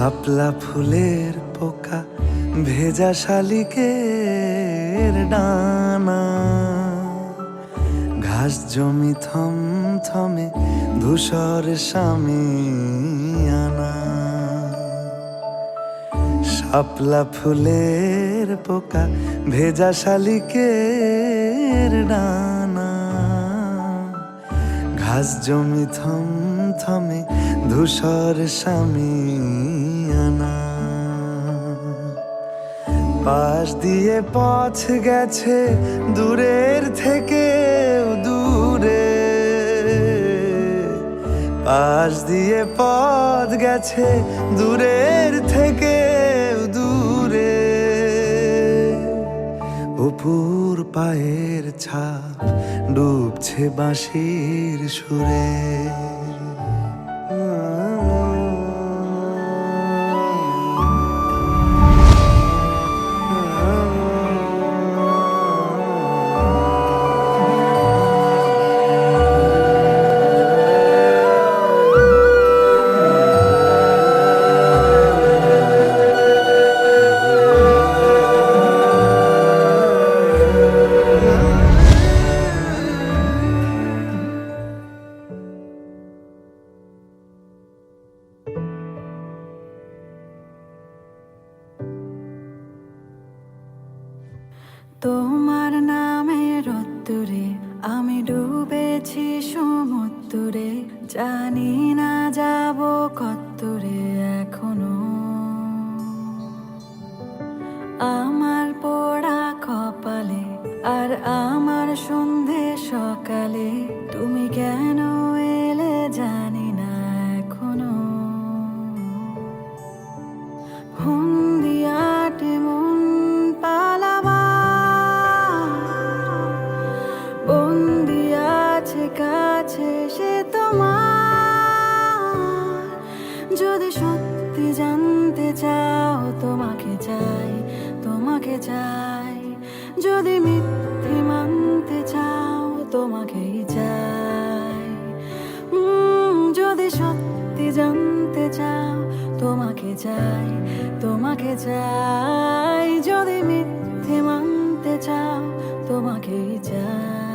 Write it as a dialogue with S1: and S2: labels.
S1: শাপলা ফুলের পোকা ভেজা শালিকের ডানা, ঘাস জমি থমথমে ধূসর শামিয়ানা। শাপলা ফুলের পোকা ভেজা শালিকের ডানা, ঘাস জমি থমথমে ধূসর শামিয়ানা। পাশ দিয়ে পথ গেছে দূরের থেকে দূরে, পাশ দিয়ে পথ গেছে দূরের থেকে দূরে। অপুর পায়ের ছাপ ডুবছে বাঁশির সুরে।
S2: তোমার নামে রোদ্দুরে আমি ডুবেছি সমুদ্রে, জানি না যাব কতদূরে এখনো। আমার পোড়া কপালে আর আমার সন্ধে সকালে তুমি কেন এলে জানি না এখনো। হন্দিয়াটে মন পালাবা বন্দি আছে কাছে সে তোমার। যদি সত্যি জানতে চাও তোমাকে চাই, তোমাকে চাই। যদি মিথ্যে মানতে চাও তোমাকেই চাই। যদি সত্যি জানতে চাও তোমাকে চাই, তোমাকে চাই। যদি মিথ্যে মানতে চাও তোমাকেই চাই।